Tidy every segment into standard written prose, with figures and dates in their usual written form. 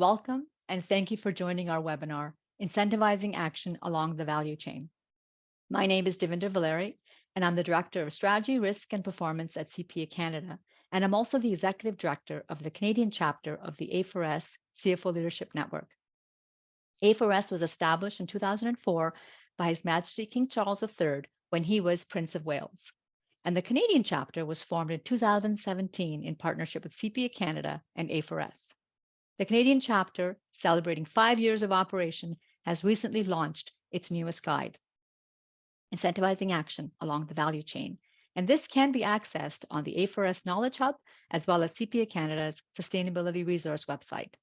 Welcome, and thank you for joining our webinar, Incentivizing Action Along the Value Chain. My name is Devinder Valeri, and I'm the Director of Strategy, Risk, and Performance at CPA Canada, and I'm also the Executive Director of the Canadian chapter of the A4S CFO Leadership Network. A4S was established in 2004 by His Majesty King Charles III when he was Prince of Wales. And the Canadian chapter was formed in 2017 in partnership with CPA Canada and A4S. The Canadian chapter, celebrating 5 years of operation, has recently launched its newest guide, Incentivizing Action Along the Value Chain. And this can be accessed on the A4S Knowledge Hub, as well as CPA Canada's Sustainability Resource website.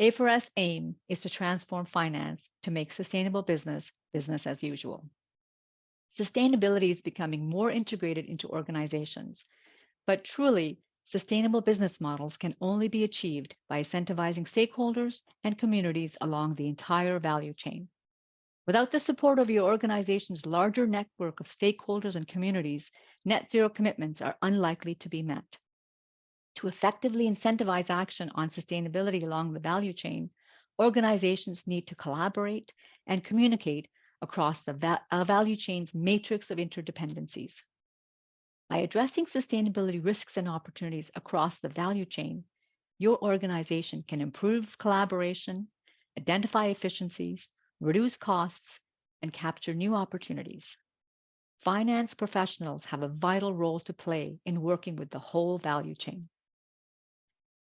A4S aim is to transform finance to make sustainable business as usual. Sustainability is becoming more integrated into organizations, but truly, sustainable business models can only be achieved by incentivizing stakeholders and communities along the entire value chain. Without the support of your organization's larger network of stakeholders and communities, net zero commitments are unlikely to be met. To effectively incentivize action on sustainability along the value chain, organizations need to collaborate and communicate across the value chain's matrix of interdependencies. By addressing sustainability risks and opportunities across the value chain, your organization can improve collaboration, identify efficiencies, reduce costs, and capture new opportunities. Finance professionals have a vital role to play in working with the whole value chain.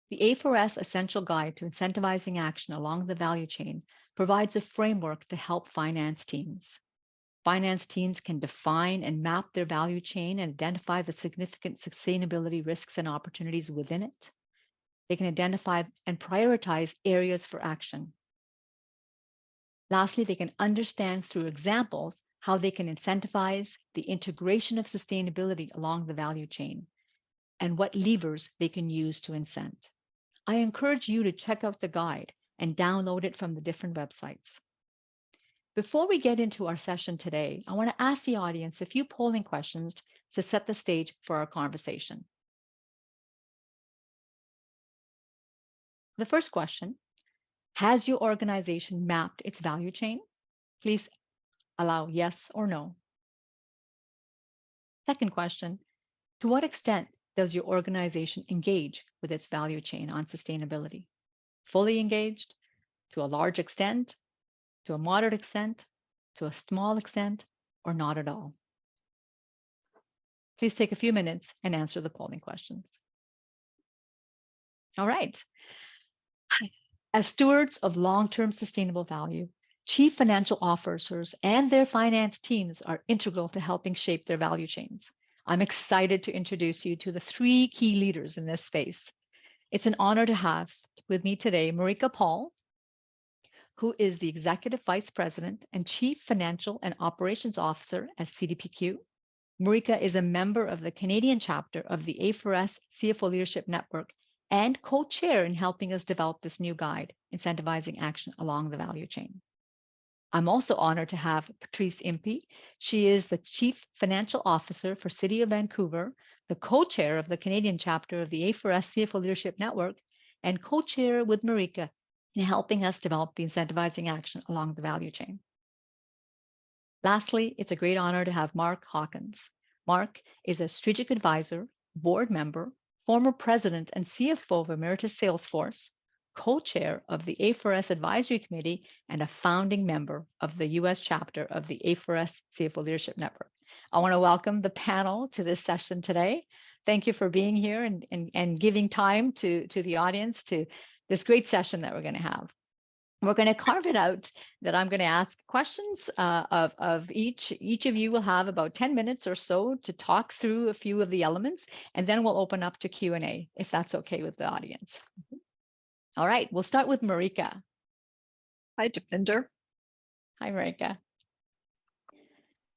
The A4S Essential Guide to Incentivizing Action Along the Value Chain provides a framework to help finance teams. Finance teams can define and map their value chain and identify the significant sustainability risks and opportunities within it. They can identify and prioritize areas for action. Lastly, they can understand through examples how they can incentivize the integration of sustainability along the value chain and what levers they can use to incent. I encourage you to check out the guide and download it from the different websites. Before we get into our session today, I want to ask the audience a few polling questions to set the stage for our conversation. The first question, has your organization mapped its value chain? Please allow yes or no. Second question, to what extent does your organization engage with its value chain on sustainability? Fully engaged, to a large extent, to a moderate extent, to a small extent, or not at all? Please take a few minutes and answer the polling questions. All right. As stewards of long-term sustainable value, chief financial officers and their finance teams are integral to helping shape their value chains. I'm excited to introduce you to the 3 key leaders in this space. It's an honor to have with me today Marika Paul, who is the Executive Vice President and Chief Financial and Operations Officer at CDPQ. Marika is a member of the Canadian chapter of the A4S CFO Leadership Network and co-chair in helping us develop this new guide, Incentivizing Action Along the Value Chain. I'm also honored to have Patrice Impey. She is the Chief Financial Officer for City of Vancouver, the co-chair of the Canadian chapter of the A4S CFO Leadership Network, and co-chair with Marika in helping us develop the incentivizing action along the value chain. Lastly, it's a great honor to have Mark Hawkins. Mark is a strategic advisor, board member, former president and CFO of Emeritus Salesforce, co-chair of the A4S Advisory Committee, and a founding member of the U.S. chapter of the A4S CFO Leadership Network. I want to welcome the panel to this session today. Thank you for being here and giving time to the audience to this great session that we're going to have. We're going to carve it out that I'm going to ask questions of each. Each of you will have about 10 minutes or so to talk through a few of the elements, and then we'll open up to Q&A, if that's okay with the audience. All right, we'll start with Marika. Hi, Devinder. Hi, Marika.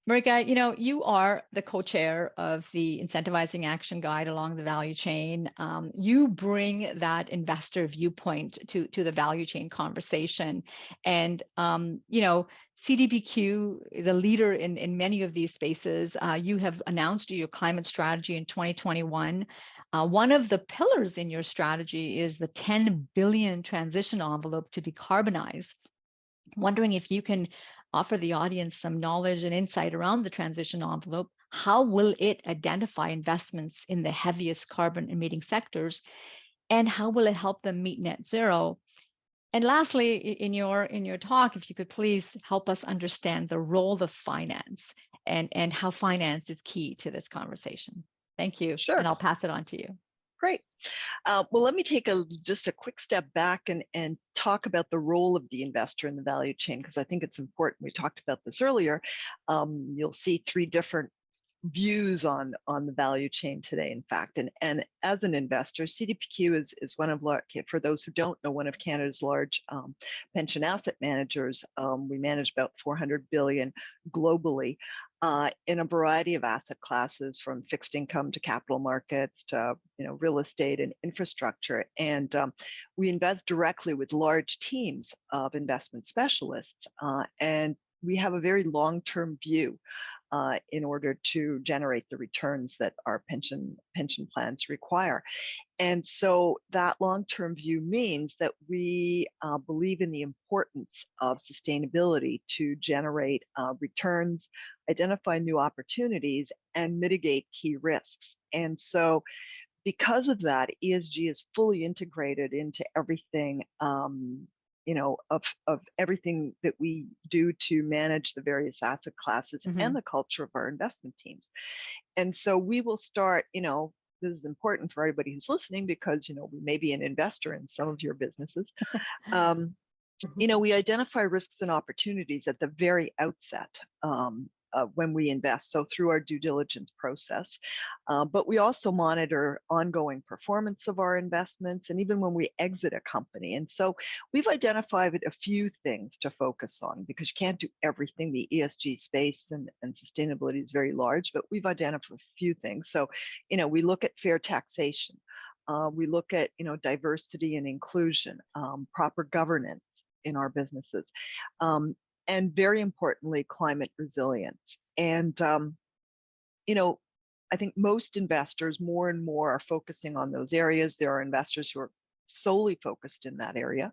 Marika, you are the co-chair of the Incentivizing Action Guide Along the Value Chain. You bring that investor viewpoint to the value chain conversation. And, CDPQ is a leader in many of these spaces. You have announced your climate strategy in 2021. One of the pillars in your strategy is the 10 billion transition envelope to decarbonize. Wondering if you can offer the audience some knowledge and insight around the transition envelope. How will it identify investments in the heaviest carbon emitting sectors, and how will it help them meet net zero? And lastly, in your talk, if you could please help us understand the role of finance and how finance is key to this conversation. Thank you, Sure. and I'll pass it on to you. Great. Well, let me take just a quick step back and talk about the role of the investor in the value chain, because I think it's important. We talked about this earlier. You'll see three different views on the value chain today, in fact. And as an investor, CDPQ is one of, for those who don't know, one of Canada's large pension asset managers. We manage about 400 billion globally in a variety of asset classes, from fixed income to capital markets to real estate and infrastructure. And we invest directly with large teams of investment specialists, and we have a very long-term view in order to generate the returns that our pension plans require. And so that long-term view means that we believe in the importance of sustainability to generate returns, identify new opportunities, and mitigate key risks. And so because of that, ESG is fully integrated into everything, of everything that we do to manage the various asset classes and the culture of our investment teams. And so we will start, this is important for everybody who's listening, because, we may be an investor in some of your businesses. We identify risks and opportunities at the very outset when we invest, so through our due diligence process. But we also monitor ongoing performance of our investments, and even when we exit a company. And so we've identified a few things to focus on, because you can't do everything. The ESG space and sustainability is very large, but we've identified a few things. So, we look at fair taxation. We look at, diversity and inclusion, proper governance in our businesses, and very importantly, climate resilience. And, I think most investors more and more are focusing on those areas. There are investors who are solely focused in that area.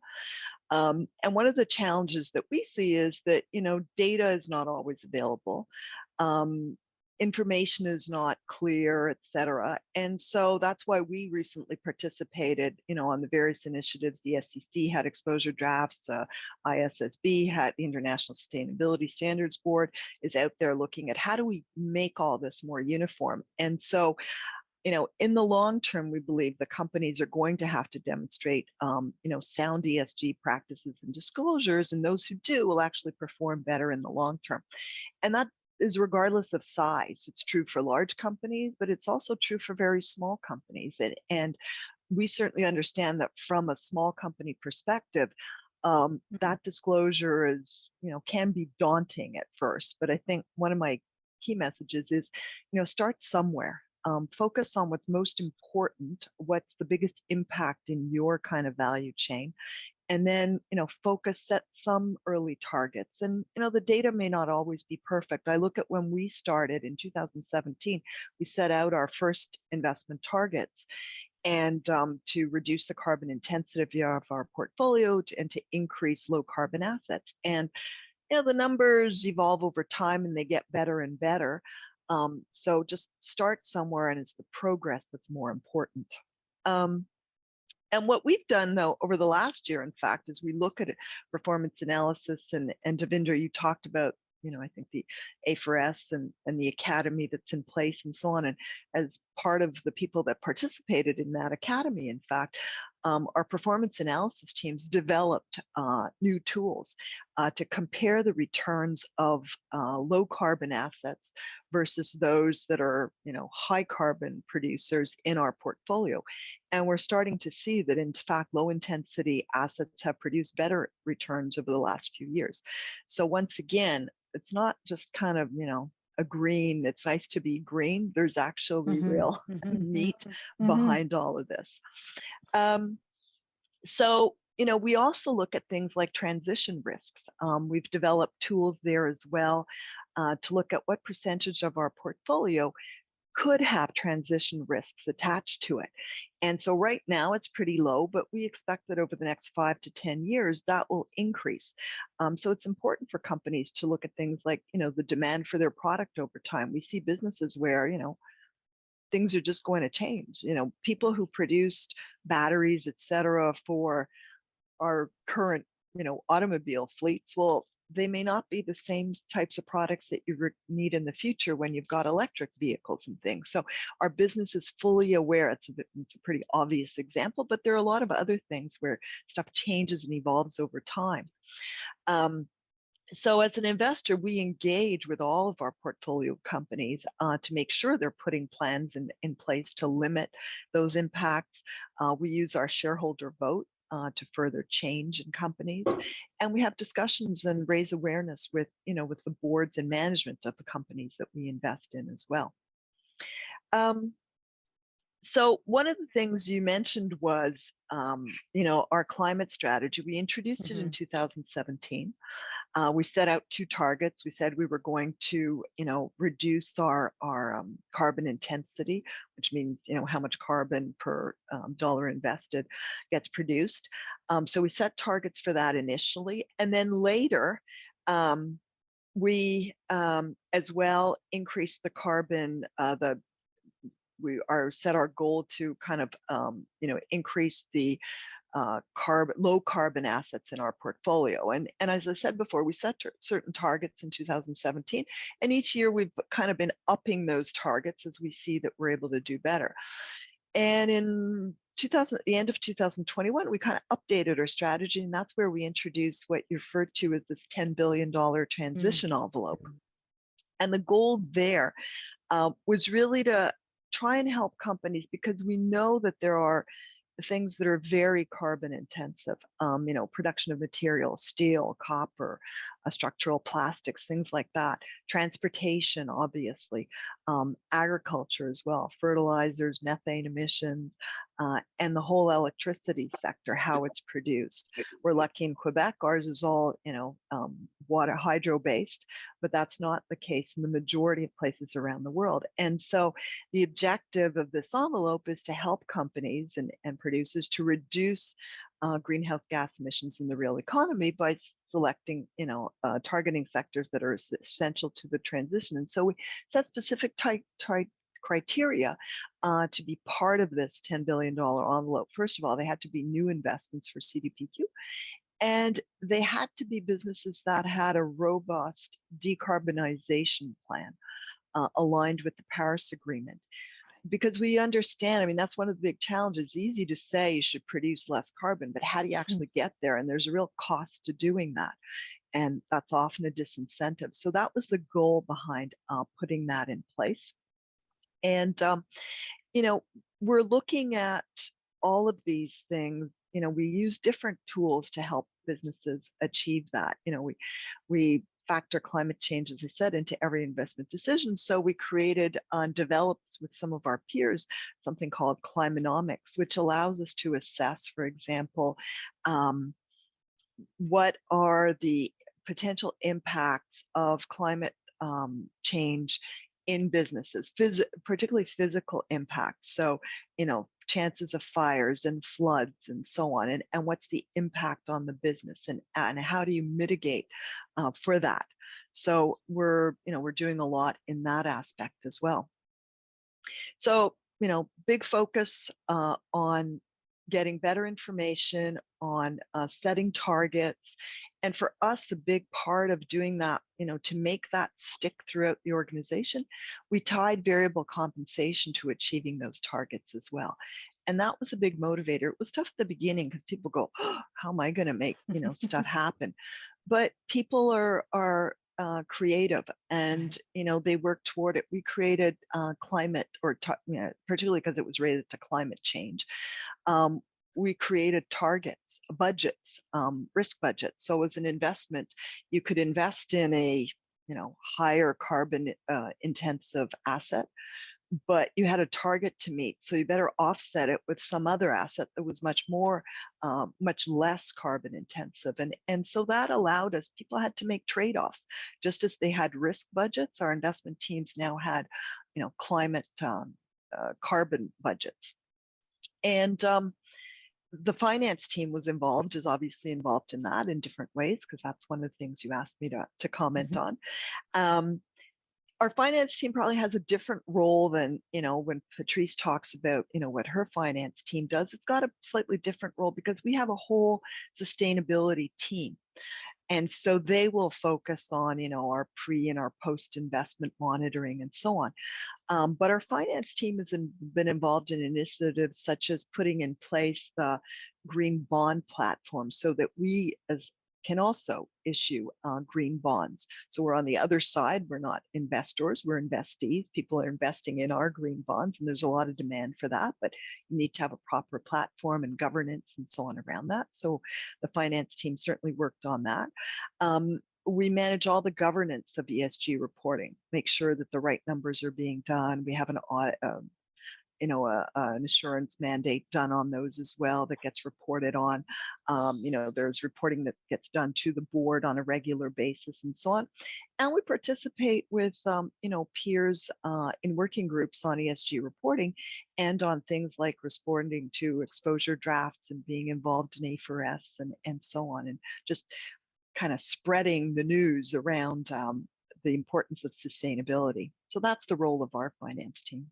And one of the challenges that we see is that, data is not always available. Information is not clear, et cetera. And so that's why we recently participated, on the various initiatives. The SEC had exposure drafts, ISSB had the International Sustainability Standards Board is out there looking at how do we make all this more uniform. And so, in the long term, we believe the companies are going to have to demonstrate, sound ESG practices and disclosures, and those who do will actually perform better in the long term. And that is regardless of size. It's true for large companies, but it's also true for very small companies. And we certainly understand that from a small company perspective, that disclosure is, can be daunting at first. But I think one of my key messages is, start somewhere. Focus on what's most important, what's the biggest impact in your kind of value chain. And then, focus, set some early targets. And, the data may not always be perfect. I look at when we started in 2017, we set out our first investment targets, and to reduce the carbon intensity of our portfolio and to increase low carbon assets. And, the numbers evolve over time and they get better and better. So just start somewhere, and it's the progress that's more important. And what we've done, though, over the last year, in fact, is we look at performance analysis, and Devinder, you talked about, I think the A4S and the academy that's in place and so on. And as part of the people that participated in that academy, in fact, our performance analysis teams developed new tools to compare the returns of low carbon assets versus those that are, high carbon producers in our portfolio. And we're starting to see that, in fact, low intensity assets have produced better returns over the last few years. So once again, it's not just kind of, a green, it's nice to be green. There's actually real meat behind all of this. So, we also look at things like transition risks. We've developed tools there as well to look at what percentage of our portfolio could have transition risks attached to it. And so right now it's pretty low, but we expect that over the next 5 to 10 years, that will increase. So it's important for companies to look at things like, the demand for their product over time. We see businesses where, things are just going to change. People who produced batteries, et cetera, for our current, automobile fleets, well, they may not be the same types of products that you need in the future when you've got electric vehicles and things. So our business is fully aware. It's a pretty obvious example, but there are a lot of other things where stuff changes and evolves over time. So as an investor, we engage with all of our portfolio companies to make sure they're putting plans in place to limit those impacts. We use our shareholder vote to further change in companies, and we have discussions and raise awareness with the boards and management of the companies that we invest in as well. So one of the things you mentioned was, our climate strategy. We introduced it in 2017. We set out 2 targets. We said we were going to, reduce our carbon intensity, which means, how much carbon per dollar invested gets produced. So we set targets for that initially. And then later, we as well increased the carbon, set our goal to kind of, increase the low carbon assets in our portfolio. And as I said before, we set certain targets in 2017, and each year we've kind of been upping those targets as we see that we're able to do better. And in the end of 2021, we kind of updated our strategy, and that's where we introduced what you referred to as this $10 billion transition envelope. And the goal there was really to try and help companies, because we know that there are things that are very carbon intensive, production of materials, steel, copper, structural plastics, things like that, transportation, obviously, agriculture as well, fertilizers, methane emissions, and the whole electricity sector, how it's produced. We're lucky in Quebec, ours is all, water hydro based, but that's not the case in the majority of places around the world. And so the objective of this envelope is to help companies and producers to reduce greenhouse gas emissions in the real economy by selecting, targeting sectors that are essential to the transition. And so we set specific criteria to be part of this $10 billion envelope. First of all, they had to be new investments for CDPQ, and they had to be businesses that had a robust decarbonization plan aligned with the Paris Agreement. Because we understand, that's one of the big challenges. It's easy to say you should produce less carbon, but how do you actually get there? And there's a real cost to doing that. And that's often a disincentive. So that was the goal behind putting that in place. And, we're looking at all of these things. We use different tools to help businesses achieve that. We factor climate change, as I said, into every investment decision. So we created and developed with some of our peers something called climanomics, which allows us to assess, for example, what are the potential impacts of climate change in businesses, particularly physical impacts. So, chances of fires and floods and so on, and what's the impact on the business, and how do you mitigate for that? So we're doing a lot in that aspect as well. So, big focus on getting better information, on setting targets. And for us, a big part of doing that, to make that stick throughout the organization, we tied variable compensation to achieving those targets as well. And that was a big motivator. It was tough at the beginning because people go, oh, how am I going to make, stuff happen? But people are creative, and they work toward it. We created climate, particularly because it was related to climate change. We created targets, budgets, risk budgets. So as an investment, you could invest in a higher carbon intensive asset, but you had a target to meet. So you better offset it with some other asset that was much more, much less carbon intensive. And so that allowed us, people had to make trade-offs. Just as they had risk budgets, our investment teams now had, climate carbon budgets. And the finance team was involved, is obviously involved in that in different ways, because that's one of the things you asked me to comment Mhm. on. Our finance team probably has a different role than, when Patrice talks about, what her finance team does. It's got a slightly different role because we have a whole sustainability team. And so they will focus on, our pre and our post investment monitoring and so on. But our finance team has been involved in initiatives such as putting in place the green bond platform so that we as can also issue green bonds. So we're on the other side. We're not investors, we're investees. People are investing in our green bonds, and there's a lot of demand for that, but you need to have a proper platform and governance and so on around that. So the finance team certainly worked on that. We manage all the governance of ESG reporting, make sure that the right numbers are being done. We have an audit, an assurance mandate done on those as well that gets reported on. There's reporting that gets done to the board on a regular basis and so on. And we participate with, peers in working groups on ESG reporting and on things like responding to exposure drafts and being involved in A4S and so on, and just kind of spreading the news around the importance of sustainability. So that's the role of our finance team.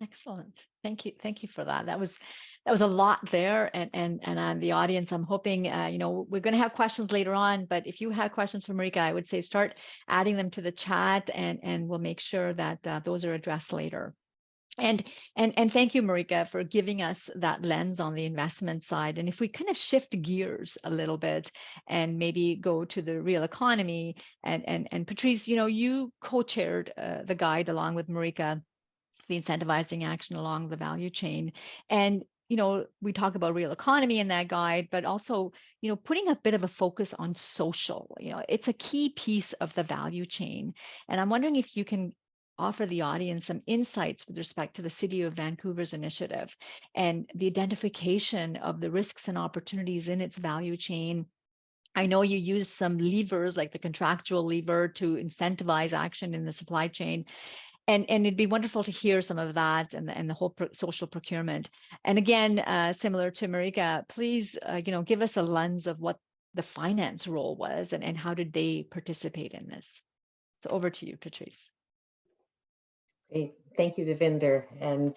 Excellent. Thank you for that. That was a lot there, and the audience, I'm hoping we're going to have questions later on, but if you have questions for Marika, I would say start adding them to the chat, and we'll make sure that those are addressed later. And thank you, Marika, for giving us that lens on the investment side. And if we kind of shift gears a little bit and maybe go to the real economy, and Patrice, you co-chaired the guide along with Marika, the incentivizing action along the value chain. And we talk about real economy in that guide, but also putting a bit of a focus on social. It's a key piece of the value chain. And I'm wondering if you can offer the audience some insights with respect to the City of Vancouver's initiative and the identification of the risks and opportunities in its value chain. I know you used some levers like the contractual lever to incentivize action in the supply chain. And it'd be wonderful to hear some of that and the whole social procurement. And again, similar to Marika, please, give us a lens of what the finance role was and how did they participate in this. So over to you, Patrice. Great. Thank you, Devinder. And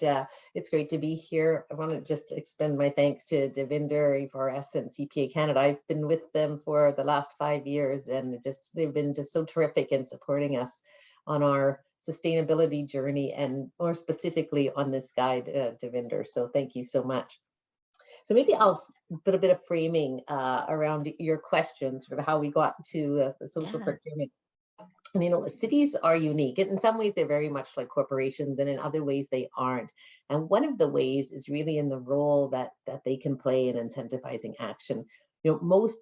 it's great to be here. I want to just extend my thanks to Devinder, EVRS, and CPA Canada. I've been with them for the last 5 years, and they've been just so terrific in supporting us on our sustainability journey, and more specifically on this guide, Devinder. So thank you so much. So maybe I'll put a bit of framing around your questions, sort of how we got to the social procurement. And cities are unique. In some ways, they're very much like corporations, and in other ways, they aren't. And one of the ways is really in the role that they can play in incentivizing action. Most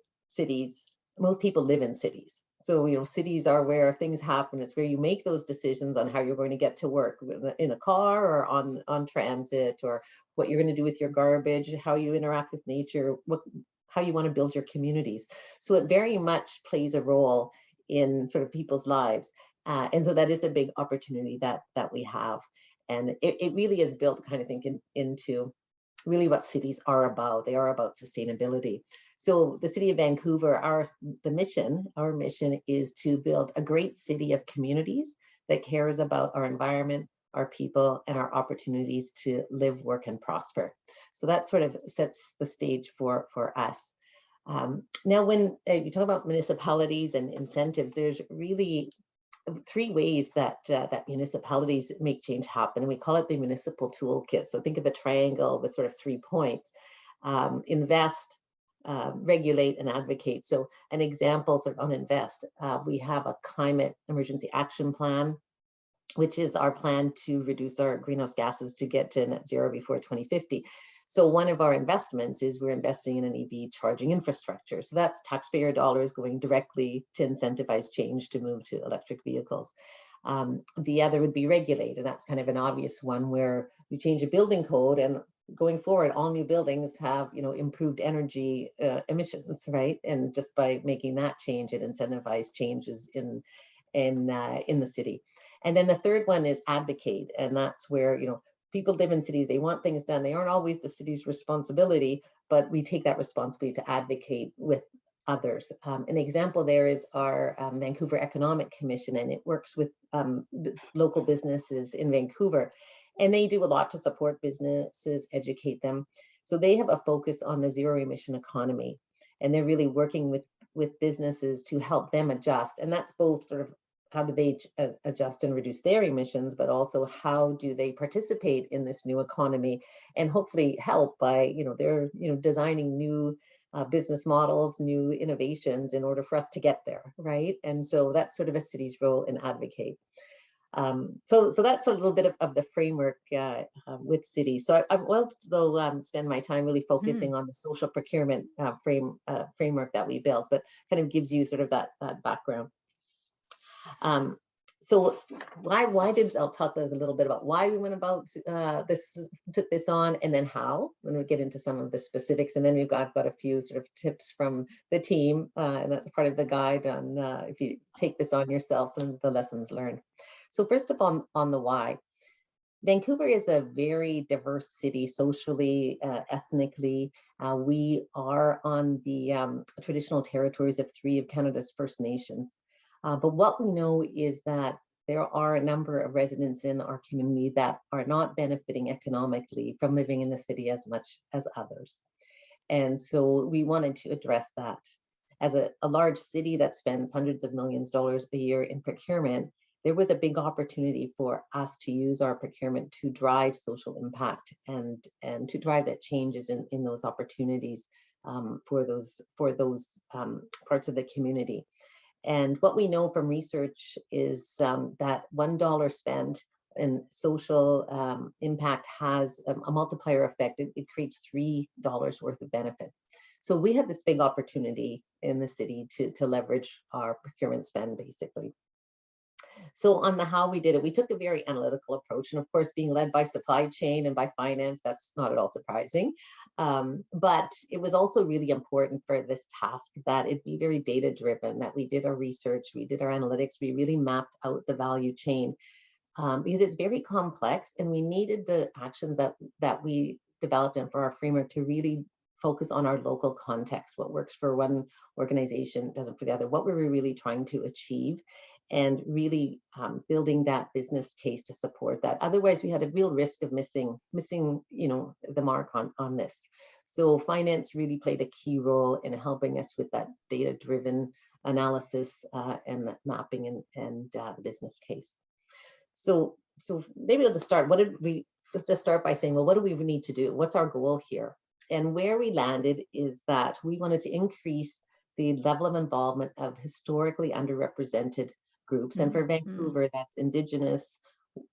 people live in cities. So, cities are where things happen. It's where you make those decisions on how you're going to get to work in a car or on transit, or what you're going to do with your garbage, how you interact with nature, how you want to build your communities. So it very much plays a role in sort of people's lives. And so that is a big opportunity that we have. And it really is built kind of thinking into really what cities are about. They are about sustainability. So the City of Vancouver, our mission is to build a great city of communities that cares about our environment, our people, and our opportunities to live, work, and prosper. So that sort of sets the stage for us. Now, when you talk about municipalities and incentives, there's really 3 ways that municipalities make change happen, and we call it the municipal toolkit. So think of a triangle with sort of 3 points: invest, regulate, and advocate. So an example sort of on invest, we have a climate emergency action plan, which is our plan to reduce our greenhouse gases to get to net zero before 2050. So one of our investments is we're investing in an EV charging infrastructure. So that's taxpayer dollars going directly to incentivize change to move to electric vehicles. The other would be regulate, and that's kind of an obvious one where you change a building code, and going forward, all new buildings have, improved energy emissions, right? And just by making that change, it incentivizes changes in the city. And then the third one is advocate, and that's where people live in cities, they want things done. They aren't always the city's responsibility, but we take that responsibility to advocate with others. An example there is our Vancouver Economic Commission, and it works with local businesses in Vancouver, and they do a lot to support businesses, educate them. So they have a focus on the zero emission economy, and they're really working with businesses to help them adjust. And that's both sort of how do they adjust and reduce their emissions, but also how do they participate in this new economy and hopefully help by, they're, designing new business models, new innovations in order for us to get there, right? And so that's sort of a city's role in advocate. So that's a little bit of the framework with cities. So I want to though spend my time really focusing on the social procurement framework that we built, but kind of gives you sort of that background. So I'll talk a little bit about why we went about took this on, and then how, when we get into some of the specifics. And then I've got a few sort of tips from the team, and that's part of the guide on if you take this on yourself, some of the lessons learned. So first of all, on the why. Vancouver is a very diverse city, socially, ethnically. We are on the traditional territories of 3 of Canada's First Nations. But what we know is that there are a number of residents in our community that are not benefiting economically from living in the city as much as others. And so we wanted to address that. As a large city that spends hundreds of millions of dollars a year in procurement, there was a big opportunity for us to use our procurement to drive social impact and to drive that changes in those opportunities for those parts of the community. And what we know from research is that $1 spent in social impact has a multiplier effect. It creates $3 worth of benefit. So we have this big opportunity in the city to leverage our procurement spend, basically. So on the how we did it, we took a very analytical approach. And of course, being led by supply chain and by finance, that's not at all surprising. But it was also really important for this task that it be very data driven, that we did our research, we did our analytics, we really mapped out the value chain because it's very complex, and we needed the actions that we developed and for our framework to really focus on our local context. What works for one organization doesn't for the other. What were we really trying to achieve? And really building that business case to support that. Otherwise, we had a real risk of missing, the mark on this. So finance really played a key role in helping us with that data-driven analysis and that mapping and the business case. So maybe I'll just start. Let's just start by saying, well, what do we need to do? What's our goal here? And where we landed is that we wanted to increase the level of involvement of historically underrepresented groups. And for Vancouver, that's Indigenous,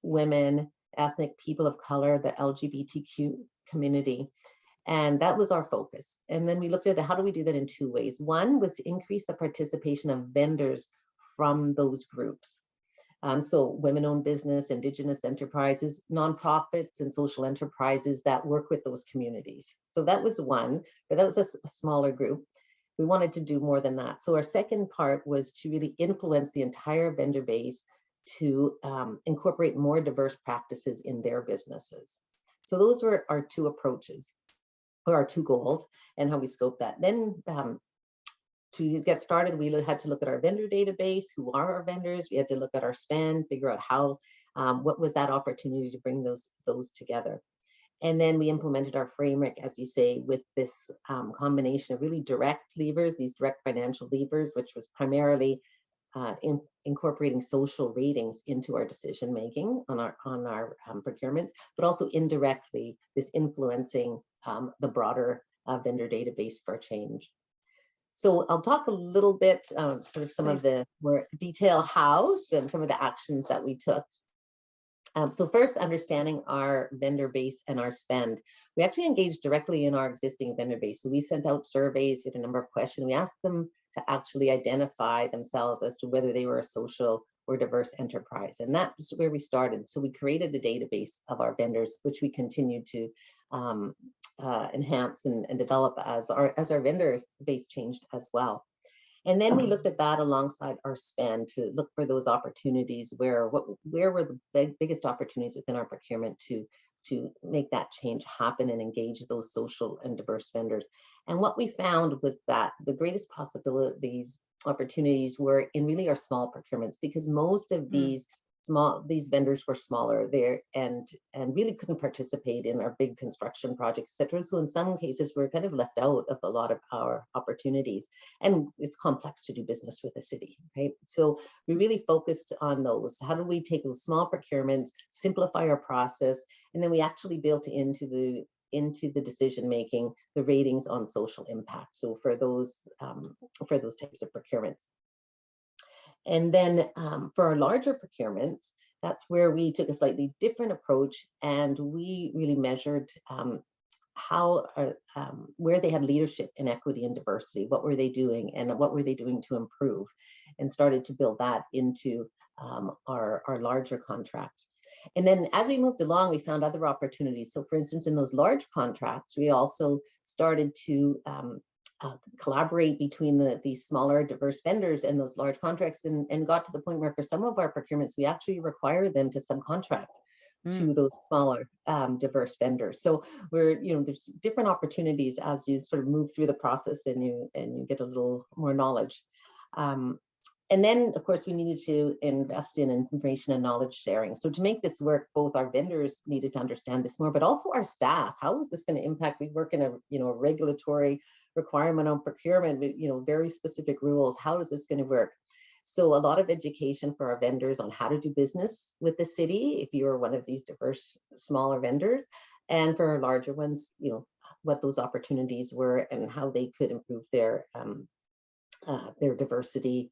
women, ethnic people of color, the LGBTQ community. And that was our focus. And then we looked at how do we do that in 2 ways. One was to increase the participation of vendors from those groups. So women-owned business, Indigenous enterprises, nonprofits, and social enterprises that work with those communities. So that was one, but that was a smaller group. We wanted to do more than that. So our second part was to really influence the entire vendor base to incorporate more diverse practices in their businesses. So those were our 2 approaches, or our 2 goals, and how we scoped that. Then to get started, we had to look at our vendor database, who are our vendors. We had to look at our spend, figure out how, what was that opportunity to bring those together. And then we implemented our framework, as you say, with this combination of really direct levers, these direct financial levers, which was primarily incorporating social ratings into our decision making on our procurements, but also indirectly this influencing the broader vendor database for change. So I'll talk a little bit sort of some of the more detailed hows and some of the actions that we took. So first, understanding our vendor base and our spend. We actually engaged directly in our existing vendor base. So we sent out surveys, we had a number of questions. We asked them to actually identify themselves as to whether they were a social or diverse enterprise. And that's where we started. So we created a database of our vendors, which we continue to enhance and develop as our vendor base changed as well. And then we looked at that alongside our spend to look for those opportunities where were the biggest opportunities within our procurement to make that change happen and engage those social and diverse vendors. And what we found was that the greatest opportunities were in really our small procurements, because most of these vendors were smaller there and really couldn't participate in our big construction projects, etc. So in some cases, we're kind of left out of a lot of our opportunities, and it's complex to do business with a city, right? So we really focused on those. How do we take those small procurements, simplify our process, and then we actually built into the decision making the ratings on social impact. So for those types of procurements. And then for our larger procurements, that's where we took a slightly different approach, and we really measured where they had leadership in equity and diversity, what were they doing and what were they doing to improve, and started to build that into our larger contracts. And then as we moved along, we found other opportunities. So for instance, in those large contracts, we also started to collaborate between these smaller diverse vendors and those large contracts, and got to the point where for some of our procurements, we actually require them to subcontract to those smaller diverse vendors. So there's different opportunities as you sort of move through the process and you get a little more knowledge. And then, of course, we needed to invest in information and knowledge sharing. So to make this work, both our vendors needed to understand this more, but also our staff. How is this going to impact? We work in a regulatory requirement on procurement, very specific rules. How is this going to work? So a lot of education for our vendors on how to do business with the city, if you're one of these diverse, smaller vendors, and for our larger ones, what those opportunities were and how they could improve their diversity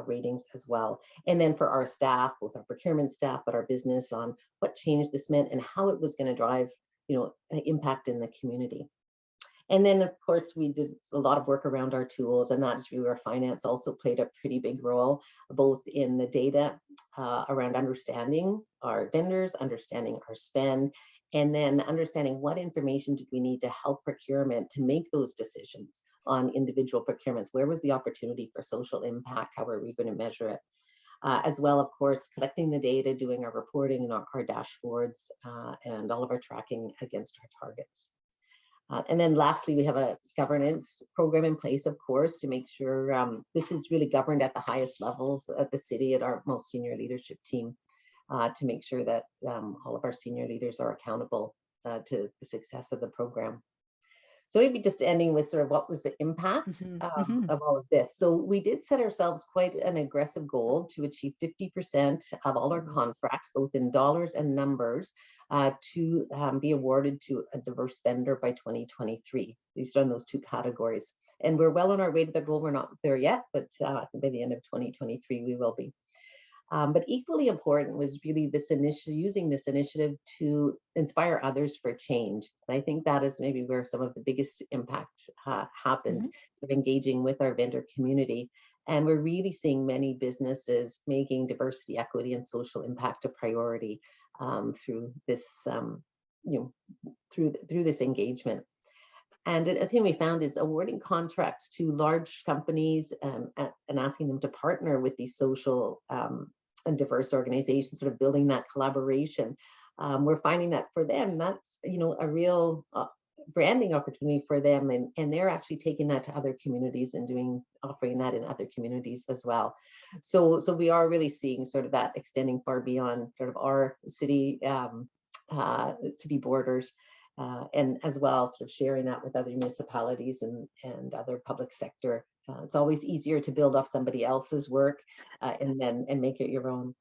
ratings as well. And then for our staff, both our procurement staff, but our business, on what change this meant and how it was going to drive, an impact in the community. And then, of course, we did a lot of work around our tools, and that's really where finance also played a pretty big role, both in the data around understanding our vendors, understanding our spend, and then understanding what information do we need to help procurement to make those decisions on individual procurements. Where was the opportunity for social impact? How are we going to measure it? As well, of course, collecting the data, doing our reporting and our dashboards, and all of our tracking against our targets. And then lastly, we have a governance program in place, of course, to make sure this is really governed at the highest levels at the city, at our most senior leadership team, to make sure that all of our senior leaders are accountable to the success of the program. So maybe just ending with sort of what was the impact of all of this. So we did set ourselves quite an aggressive goal to achieve 50% of all our contracts, both in dollars and numbers, to be awarded to a diverse vendor by 2023, based on those two categories. And we're well on our way to the goal. We're not there yet, but by the end of 2023, we will be. But equally important was really using this initiative to inspire others for change. And I think that is maybe where some of the biggest impact happened, sort of engaging with our vendor community. And we're really seeing many businesses making diversity, equity, and social impact a priority through this, through this engagement. And a thing we found is awarding contracts to large companies and asking them to partner with these social and diverse organizations, sort of building that collaboration. We're finding that for them, that's a real branding opportunity for them, and they're actually taking that to other communities and offering that in other communities as well. So we are really seeing sort of that extending far beyond sort of our city borders. And as well, sort of sharing that with other municipalities and other public sector. It's always easier to build off somebody else's work and make it your own.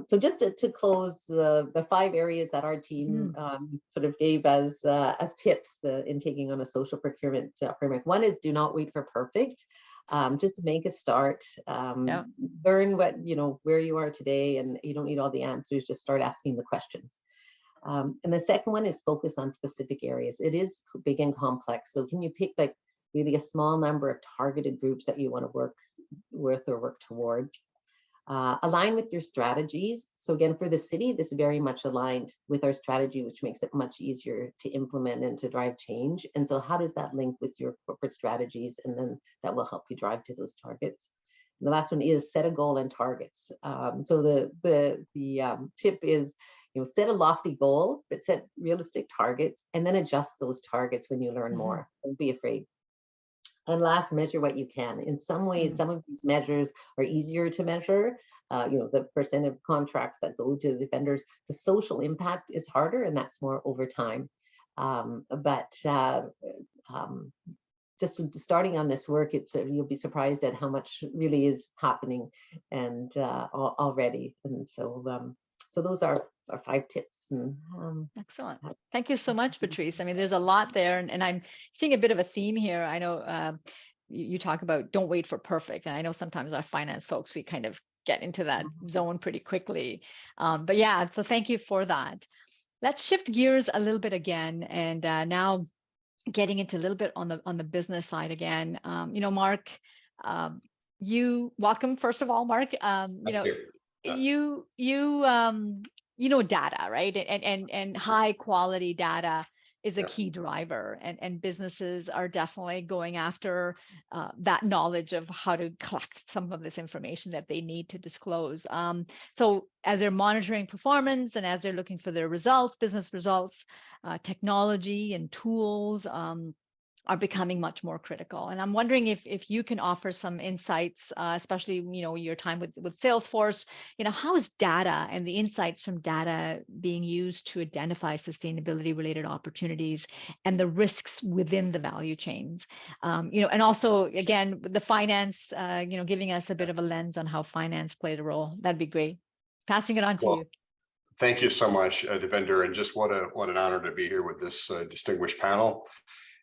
So just to close, the 5 areas that our team sort of gave as tips in taking on a social procurement framework. One is do not wait for perfect. Just to make a start, learn what where you are today, and you don't need all the answers. Just start asking the questions. And the second one is focus on specific areas. It is big and complex. So can you pick like really a small number of targeted groups that you want to work with or work towards? Align with your strategies. So again, for the city, this is very much aligned with our strategy, which makes it much easier to implement and to drive change. And so how does that link with your corporate strategies? And then that will help you drive to those targets. And the last one is set a goal and targets. So the tip is, set a lofty goal, but set realistic targets, and then adjust those targets when you learn more. Don't be afraid. And last, measure what you can. In some ways, some of these measures are easier to measure. The percent of contracts that go to the vendors. The social impact is harder, and that's more over time. Just starting on this work, you'll be surprised at how much really is happening and already. And so, so those are our 5 tips. And, excellent. Thank you so much, Patrice. I mean, there's a lot there, and I'm seeing a bit of a theme here. I know you talk about don't wait for perfect, and I know sometimes our finance folks, we kind of get into that zone pretty quickly. But yeah, so thank you for that. Let's shift gears a little bit again, and now getting into a little bit on the business side again. Mark, you welcome, first of all, Mark. You data, right? And high quality data is a key driver, and businesses are definitely going after that knowledge of how to collect some of this information that they need to disclose. So as they're monitoring performance and as they're looking for their results, business results, technology and tools are becoming much more critical. And I'm wondering if you can offer some insights, especially your time with Salesforce. How is data and the insights from data being used to identify sustainability related opportunities and the risks within the value chains? And also again the finance, giving us a bit of a lens on how finance played a role. That'd be great. Passing it on to you. Thank you so much, Devinder, and just what an honor to be here with this distinguished panel.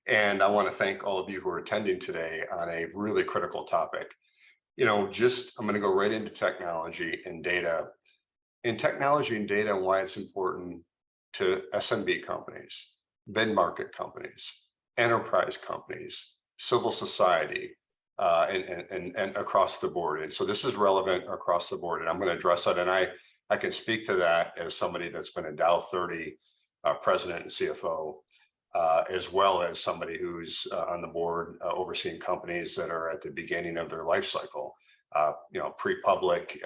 And I want to thank all of you who are attending today on a really critical topic. I'm going to go right into technology and data. In technology and data, why it's important to SMB companies, mid-market companies, enterprise companies, civil society, and across the board. And so this is relevant across the board, and I'm going to address that. And I can speak to that as somebody that's been a Dow 30 president and CFO. As well as somebody who's on the board overseeing companies that are at the beginning of their life cycle, pre-public,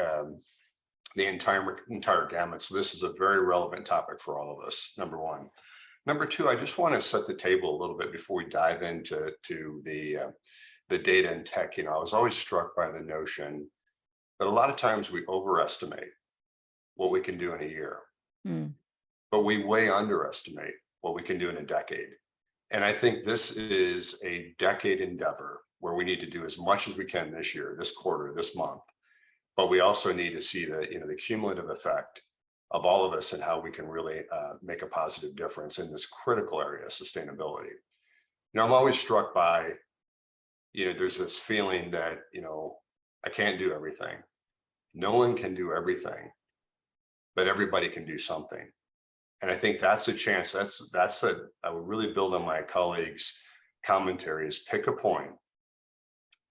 the entire gamut. So this is a very relevant topic for all of us, number one. Number two, I just want to set the table a little bit before we dive into the data and tech. I was always struck by the notion that a lot of times we overestimate what we can do in a year, but we way underestimate what we can do in a decade. And I think this is a decade endeavor where we need to do as much as we can this year, this quarter, this month, but we also need to see the cumulative effect of all of us and how we can really make a positive difference in this critical area of sustainability. I'm always struck by, there's this feeling that, I can't do everything. No one can do everything, but everybody can do something. And I think that's a chance. I would really build on my colleagues' commentaries, pick a point,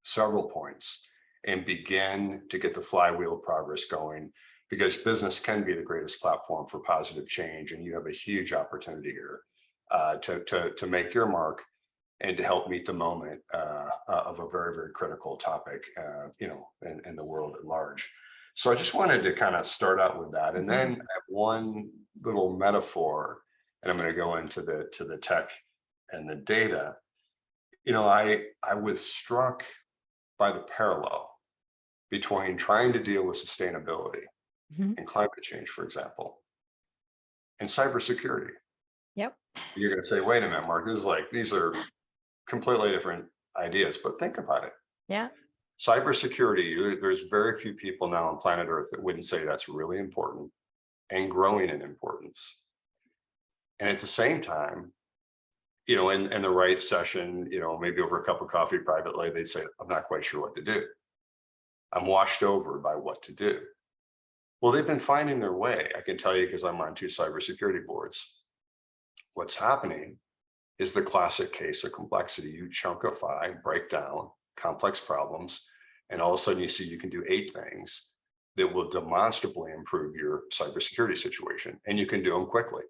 several points, and begin to get the flywheel progress going, because business can be the greatest platform for positive change. And you have a huge opportunity here to make your mark and to help meet the moment of a very, very critical topic, in the world at large. So I just wanted to kind of start out with that, and then one little metaphor, and I'm going to go into the tech and the data. I was struck by the parallel between trying to deal with sustainability and climate change, for example, and cybersecurity. Yep. You're going to say, wait a minute, Mark, these are completely different ideas, but think about it. Yeah. Cybersecurity, there's very few people now on planet Earth that wouldn't say that's really important and growing in importance. And at the same time, in the right session, maybe over a cup of coffee privately, they'd say, I'm not quite sure what to do. I'm washed over by what to do. Well, they've been finding their way. I can tell you because I'm on 2 cybersecurity boards. What's happening is the classic case of complexity. You chunkify, break down complex problems, and all of a sudden you see you can do 8 things that will demonstrably improve your cybersecurity situation. And you can do them quickly.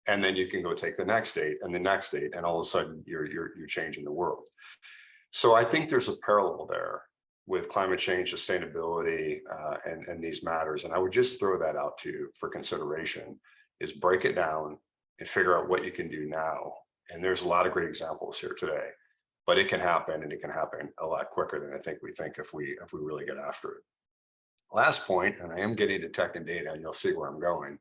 And then you can go take the next date and the next date, and all of a sudden you're changing the world. So I think there's a parallel there with climate change, sustainability, and these matters. And I would just throw that out to you for consideration, is break it down and figure out what you can do now. And there's a lot of great examples here today, but it can happen, and it can happen a lot quicker than I think we think if we really get after it. Last point, and I am getting to tech and data, and you'll see where I'm going,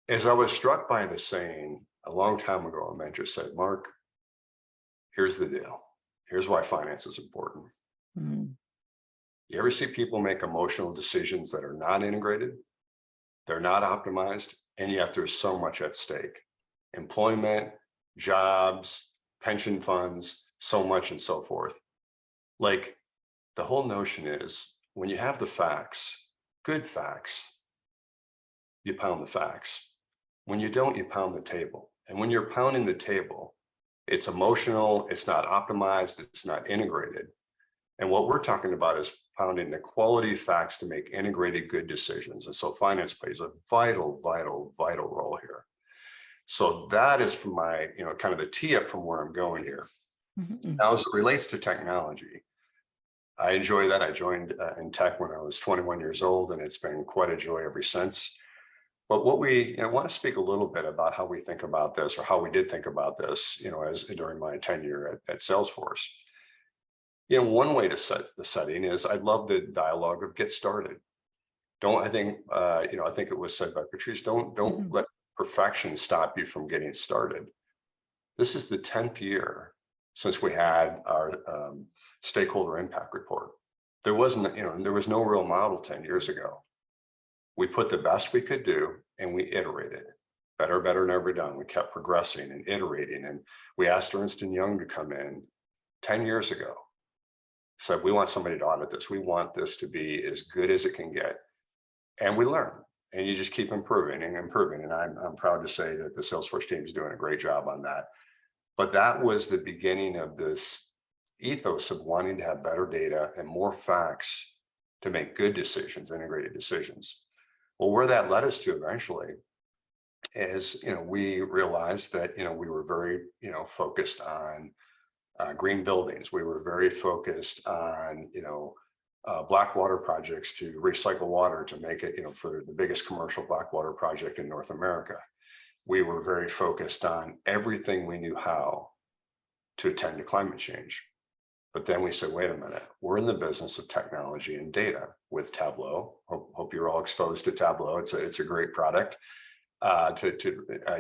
is I was struck by the saying a long time ago. A mentor said, Mark, here's the deal. Here's why finance is important. You ever see people make emotional decisions that are not integrated? They're not optimized, and yet there's so much at stake. Employment, jobs, pension funds, so much and so forth. Like, the whole notion is, when you have the facts, good facts, you pound the facts. When you don't, you pound the table. And when you're pounding the table, it's emotional, it's not optimized, it's not integrated. And what we're talking about is pounding the quality facts to make integrated good decisions. And so finance plays a vital, vital, vital role here. So that is from my, kind of the tee up from where I'm going here. Now, as it relates to technology, I enjoy that. I joined in tech when I was 21 years old, and it's been quite a joy ever since. But what we want to speak a little bit about how we think about this, or how we did think about this, as during my tenure at Salesforce. One way to set the setting is, I love the dialogue of get started. I think it was said by Patrice, don't let perfection stop you from getting started. This is the 10th year since we had our stakeholder impact report. There was no real model 10 years ago. We put the best we could do, and we iterated. Better, never done. We kept progressing and iterating. And we asked Ernst & Young to come in 10 years ago. Said, we want somebody to audit this. We want this to be as good as it can get. And we learn. And you just keep improving and improving. And I'm proud to say that the Salesforce team is doing a great job on that. But that was the beginning of this ethos of wanting to have better data and more facts to make good decisions, integrated decisions. Well, where that led us to eventually is, we realized that, we were very, focused on green buildings. We were very focused on, black water projects to recycle water to make it, for the biggest commercial black water project in North America. We were very focused on everything we knew how to attend to climate change. But then we said, wait a minute, we're in the business of technology and data with Tableau. Hope you're all exposed to Tableau. It's a great product to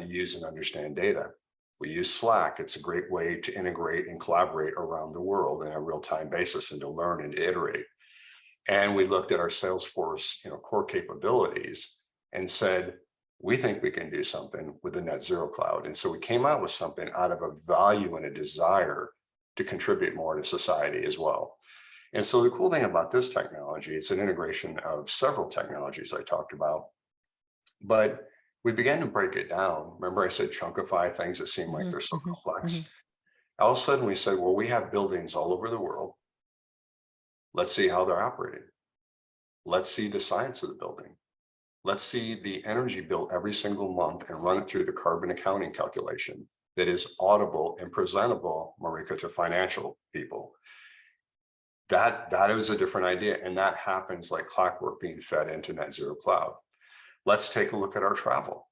use and understand data. We use Slack. It's a great way to integrate and collaborate around the world in a real-time basis and to learn and to iterate. And we looked at our Salesforce, core capabilities and said, we think we can do something with the net zero cloud. And so we came out with something out of a value and a desire to contribute more to society as well. And so the cool thing about this technology, it's an integration of several technologies I talked about, but we began to break it down. Remember I said chunkify things that seem like they're so complex. All of a sudden we said, well, we have buildings all over the world. Let's see how they're operating. Let's see the science of the building. Let's see the energy bill every single month and run it through the carbon accounting calculation that is audible and presentable, Marika, to financial people. That is a different idea. And that happens like clockwork being fed into net zero cloud. Let's take a look at our travel.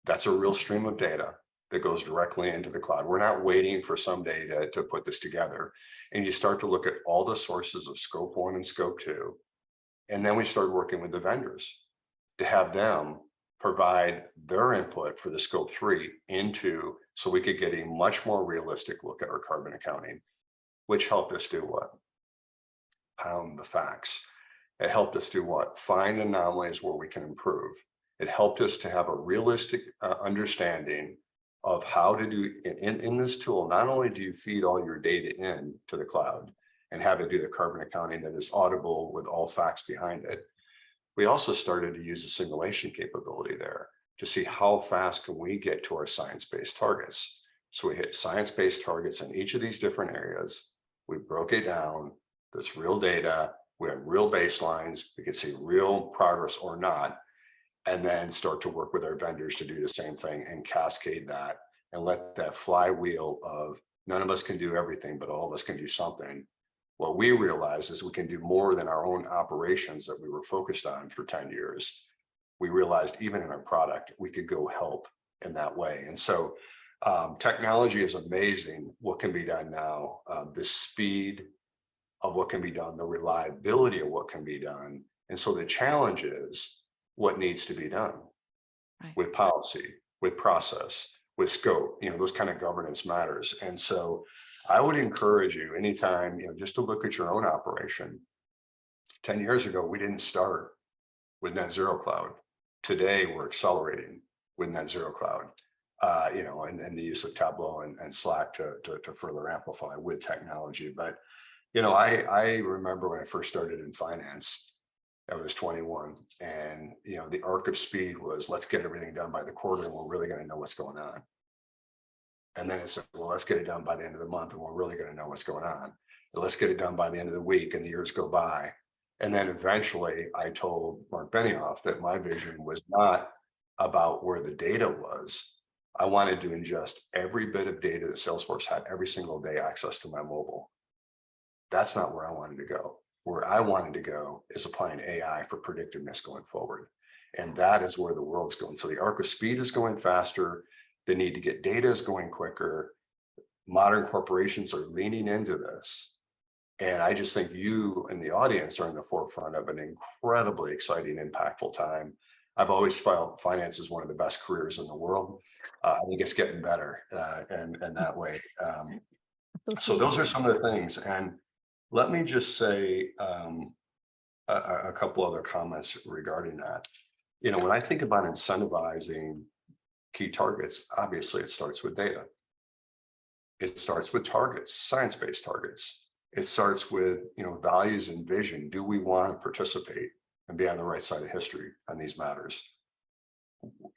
That's a real stream of data that goes directly into the cloud. We're not waiting for some data to put this together. And you start to look at all the sources of scope 1 and scope 2. And then we start working with the vendors to have them provide their input for the scope 3 into, so we could get a much more realistic look at our carbon accounting, which helped us do what? Pound the facts. It helped us do what? Find anomalies where we can improve. It helped us to have a realistic understanding of how to do in this tool. Not only do you feed all your data in to the cloud and have it do the carbon accounting that is audible with all facts behind it, we also started to use a simulation capability there to see how fast can we get to our science-based targets. So we hit science-based targets in each of these different areas. We broke it down. There's real data. We had real baselines. We could see real progress or not, and then start to work with our vendors to do the same thing and cascade that and let that flywheel of none of us can do everything, but all of us can do something. What we realized is we can do more than our own operations that we were focused on for 10 years. We realized even in our product, we could go help in that way. And so technology is amazing. What can be done now, the speed of what can be done, the reliability of what can be done. And so the challenge is what needs to be done with policy, with process, with scope, those kind of governance matters. And so I would encourage you anytime, just to look at your own operation. 10 years ago, we didn't start with net zero cloud. Today, we're accelerating with net zero cloud, and the use of Tableau and Slack to further amplify with technology. But, I remember when I first started in finance, I was 21, and, the arc of speed was, let's get everything done by the quarter and we're really going to know what's going on. And then it said, well, let's get it done by the end of the month and we're really going to know what's going on. And let's get it done by the end of the week, and the years go by. And then eventually I told Mark Benioff that my vision was not about where the data was. I wanted to ingest every bit of data that Salesforce had every single day access to my mobile. That's not where I wanted to go. Where I wanted to go is applying AI for predictiveness going forward. And that is where the world's going. So the arc of speed is going faster. The need to get data is going quicker. Modern corporations are leaning into this. And I just think you and the audience are in the forefront of an incredibly exciting, impactful time. I've always felt finance is one of the best careers in the world. I think it's getting better and that way. So those are some of the things. And let me just say a couple other comments regarding that. When I think about incentivizing key targets, obviously it starts with data. It starts with targets, science-based targets. It starts with, values and vision. Do we want to participate and be on the right side of history on these matters?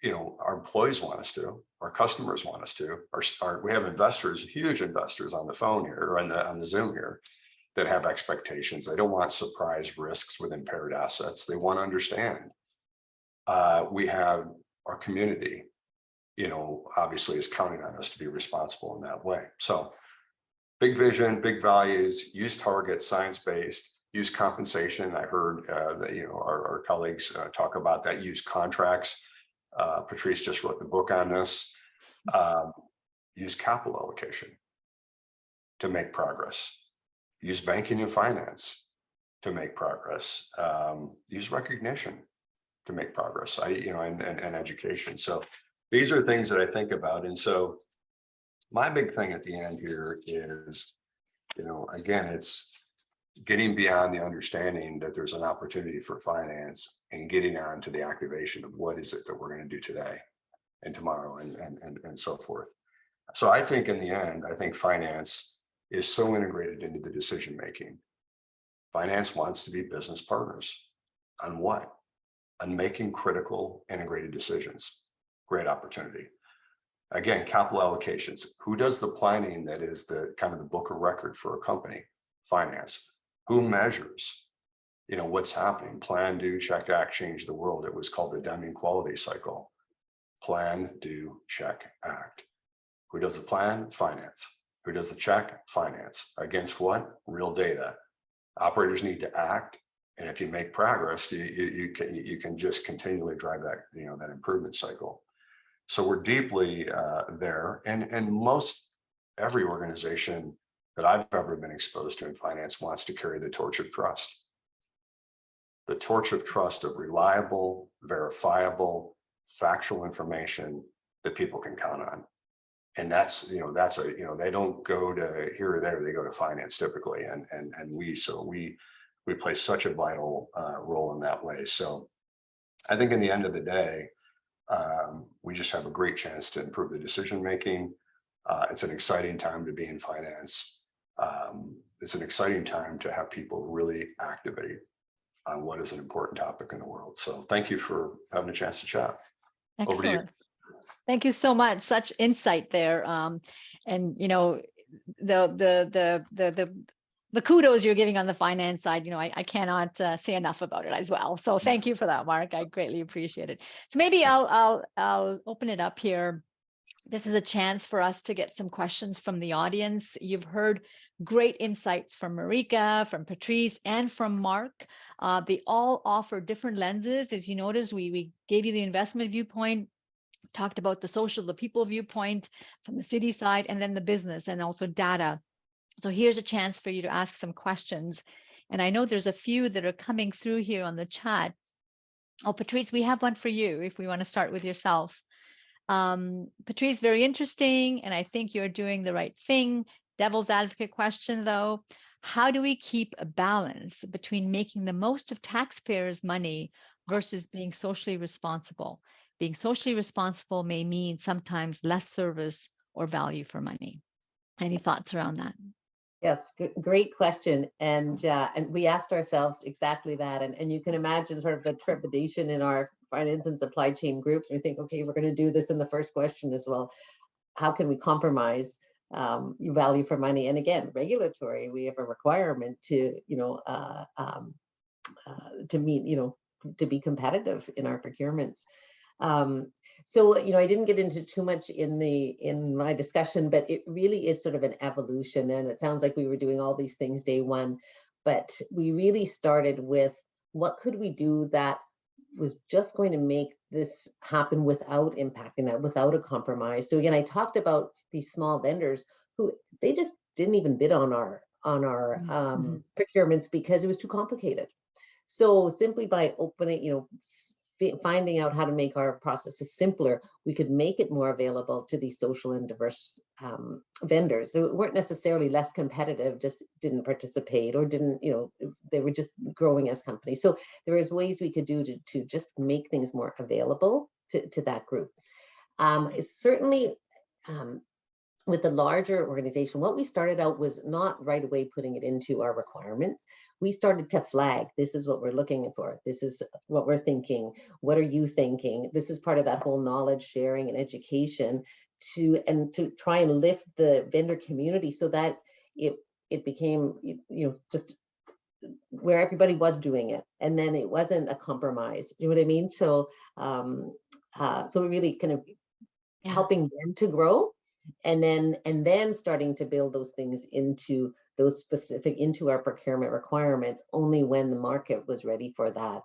Our employees want us to, our customers want us to, we have investors, huge investors on the phone here, or on the Zoom here, that have expectations. They don't want surprise risks with impaired assets. They want to understand. We have our community, obviously is counting on us to be responsible in that way. So big vision, big values, use targets, science-based, use compensation. I heard that, our colleagues talk about that, use contracts. Patrice just wrote the book on this. Use capital allocation to make progress. Use banking and finance to make progress. Use recognition to make progress. And education. So these are things that I think about. And so my big thing at the end here is, again, it's getting beyond the understanding that there's an opportunity for finance and getting on to the activation of what is it that we're going to do today and tomorrow and so forth. So I think in the end, I think finance is so integrated into the decision-making. Finance wants to be business partners on what? On making critical integrated decisions. Great opportunity. Again, capital allocations. Who does the planning that is the kind of the book of record for a company? Finance. Who measures, what's happening? Plan, do, check, act, change the world. It was called the Deming quality cycle. Plan, do, check, act. Who does the plan? Finance. Who does the check? Finance. Against what? Real data. Operators need to act. And if you make progress, you can just continually drive that, that improvement cycle. So we're deeply there. And most every organization that I've ever been exposed to in finance wants to carry the torch of trust. The torch of trust of reliable, verifiable, factual information that people can count on. And that's they don't go to here or there, they go to finance typically. And we play such a vital role in that way. So I think in the end of the day, we just have a great chance to improve the decision-making. It's an exciting time to be in finance. It's an exciting time to have people really activate on what is an important topic in the world. So thank you for having a chance to chat. Excellent. Over to you. Thank you so much. Such insight there. And the the kudos you're giving on the finance side, I cannot say enough about it as well. So thank you for that, Mark. I greatly appreciate it. So maybe I'll open it up here. This is a chance for us to get some questions from the audience. You've heard great insights from Marika, from Patrice, and from Mark. They all offer different lenses. As you noticed, we gave you the investment viewpoint, talked about the social, the people viewpoint from the city side, and then the business and also data. So here's a chance for you to ask some questions. And I know there's a few that are coming through here on the chat. Oh, Patrice, we have one for you if we want to start with yourself. Patrice, very interesting. And I think you're doing the right thing. Devil's advocate question, though. How do we keep a balance between making the most of taxpayers' money versus being socially responsible? Being socially responsible may mean sometimes less service or value for money. Any thoughts around that? Yes, great question. And we asked ourselves exactly that. And you can imagine sort of the trepidation in our finance and supply chain groups. We think, okay, we're going to do this in the first question as well. How can we compromise value for money? And again, regulatory, we have a requirement to, to meet, to be competitive in our procurements. So, I didn't get into too much in my discussion, but it really is sort of an evolution. And it sounds like we were doing all these things day one, but we really started with what could we do that was just going to make this happen without impacting that, without a compromise. So again, I talked about these small vendors who they just didn't even bid on our procurements because it was too complicated. So simply by opening, finding out how to make our processes simpler, we could make it more available to these social and diverse vendors. So it weren't necessarily less competitive, just didn't participate or didn't, they were just growing as companies. So there is ways we could do to just make things more available to that group. Certainly, with the larger organization, what we started out was not right away putting it into our requirements. We started to flag, this is what we're looking for. This is what we're thinking. What are you thinking? This is part of that whole knowledge sharing and education to try and lift the vendor community so that it became, just where everybody was doing it. And then it wasn't a compromise. You know what I mean? So, so we really kind of helping them to grow. And then starting to build those things into our procurement requirements only when the market was ready for that.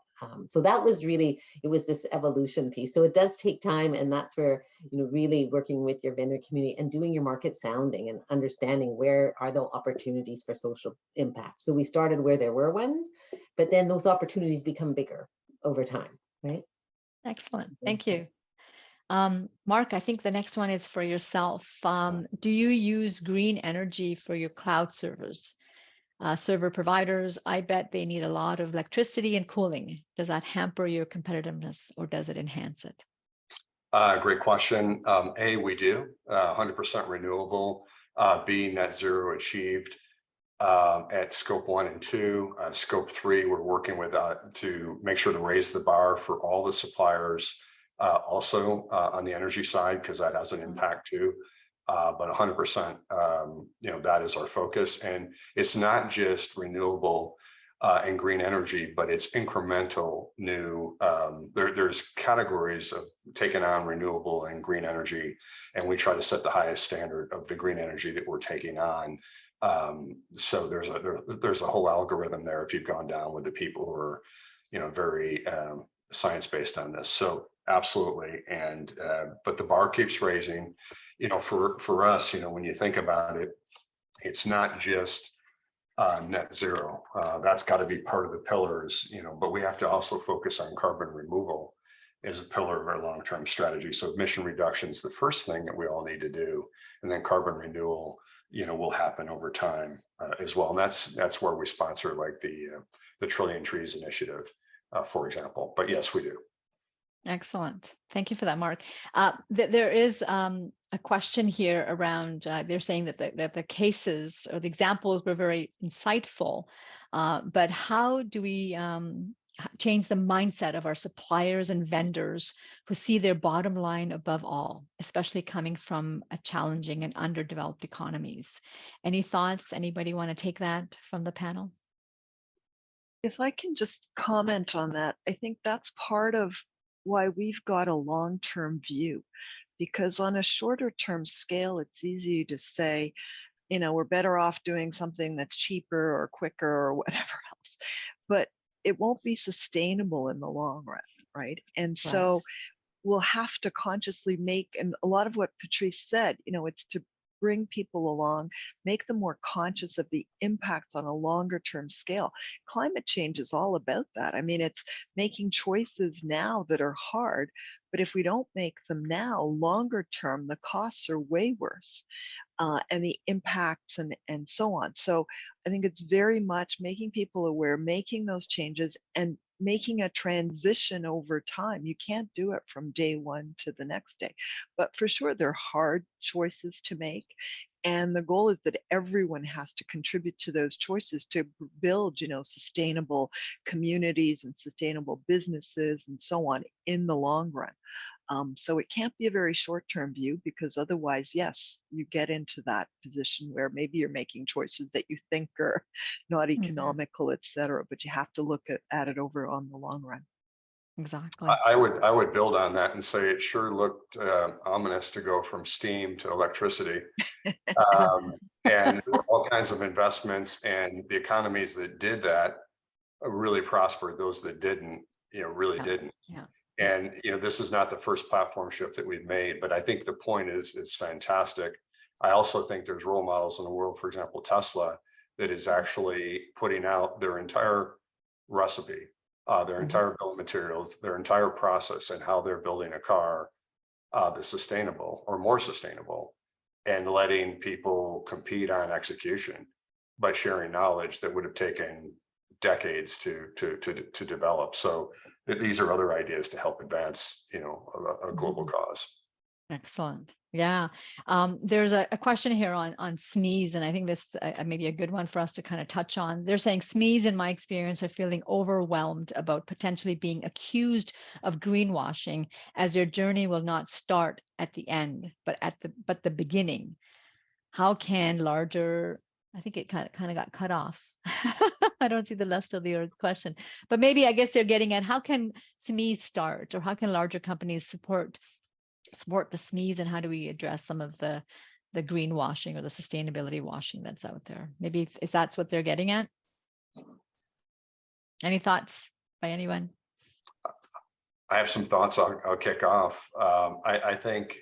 So that was really, it was this evolution piece. So it does take time, and that's where, really working with your vendor community and doing your market sounding and understanding where are the opportunities for social impact. So we started where there were ones, but then those opportunities become bigger over time, right? Excellent, thank you. Mark, I think the next one is for yourself. Do you use green energy for your cloud servers? Server providers, I bet they need a lot of electricity and cooling. Does that hamper your competitiveness or does it enhance it? Great question. A, we do 100% renewable. B, net zero achieved at scope 1 and 2. Scope 3, we're working with to make sure to raise the bar for all the suppliers. Also on the energy side, because that has an impact too, but 100%, that is our focus. And it's not just renewable and green energy, but it's incremental new. There's categories of taking on renewable and green energy, and we try to set the highest standard of the green energy that we're taking on. So there's a whole algorithm there if you've gone down with the people who are, very science-based on this. So absolutely. And but the bar keeps raising. For us, when you think about it, it's not just net zero. That's got to be part of the pillars, but we have to also focus on carbon removal as a pillar of our long-term strategy. So emission reduction is the first thing that we all need to do, and then carbon renewal, will happen over time as well. And that's where we sponsor like the Trillion Trees Initiative, for example. But yes, we do. Excellent. Thank you for that, Mark. There is a question here around, they're saying that the cases or the examples were very insightful, but how do we change the mindset of our suppliers and vendors who see their bottom line above all, especially coming from a challenging and underdeveloped economies. Any thoughts? Anybody want to take that from the panel? If I can just comment on that, I think that's part of why we've got a long-term view, because on a shorter term scale, it's easy to say, we're better off doing something that's cheaper or quicker or whatever else, but it won't be sustainable in the long run, right? And so we'll have to consciously make, and a lot of what Patrice said, it's to bring people along, make them more conscious of the impacts on a longer term scale. Climate change is all about that. I mean, it's making choices now that are hard, but if we don't make them now, longer term, the costs are way worse. And the impacts and so on. So I think it's very much making people aware, making those changes, and making a transition over time. You can't do it from day one to the next day. But for sure, they're hard choices to make. And the goal is that everyone has to contribute to those choices to build, sustainable communities and sustainable businesses and so on in the long run. So it can't be a very short-term view, because otherwise, yes, you get into that position where maybe you're making choices that you think are not economical, et cetera, but you have to look at it over on the long run. Exactly. I would build on that and say it sure looked ominous to go from steam to electricity. And all kinds of investments, and the economies that did that really prospered. Those that didn't, really didn't. Yeah. And this is not the first platform shift that we've made, but I think the point is fantastic. I also think there's role models in the world, for example, Tesla, that is actually putting out their entire recipe, their entire bill of materials, their entire process, and how they're building a car that's sustainable or more sustainable, and letting people compete on execution, but sharing knowledge that would have taken decades to develop. So these are other ideas to help advance, a global cause. Excellent. Yeah. There's a question here on SMEs, and I think this may be a good one for us to kind of touch on. They're saying SMEs, in my experience, are feeling overwhelmed about potentially being accused of greenwashing, as their journey will not start at the end, but the beginning. How can larger, I think it kind of got cut off. I don't see the rest of the question, but maybe I guess they're getting at, how can SMEs start, or how can larger companies support the SMEs, and how do we address some of the greenwashing or the sustainability washing that's out there? Maybe if that's what they're getting at. Any thoughts by anyone? I have some thoughts. I'll kick off. I think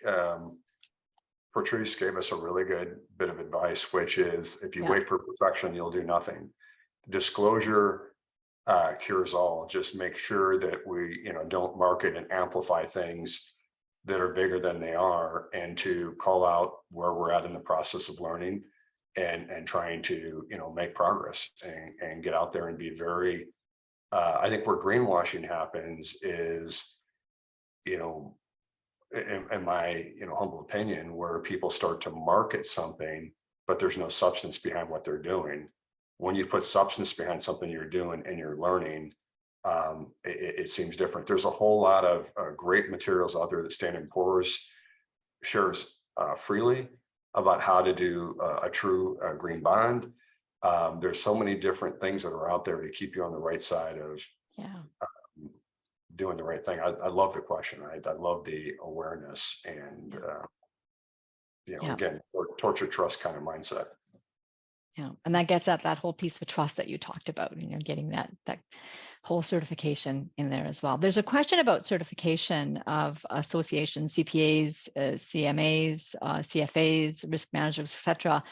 Patrice gave us a really good bit of advice, which is, if you wait for perfection, you'll do nothing. Disclosure cures all. Just make sure that we, don't market and amplify things that are bigger than they are, and to call out where we're at in the process of learning and trying to, make progress and get out there and be very, I think where greenwashing happens is, in my humble opinion, where people start to market something, but there's no substance behind what they're doing. When you put substance behind something you're doing and you're learning, it seems different. There's a whole lot of great materials out there that Standard & Poor's shares freely about how to do a true green bond. There's so many different things that are out there to keep you on the right side of doing the right thing. I love the question. I love the awareness and, again, torture trust kind of mindset. Yeah, and that gets at that whole piece of trust that you talked about, and getting that whole certification in there as well. There's a question about certification of associations, CPAs, CMAs, CFAs, risk managers, etc.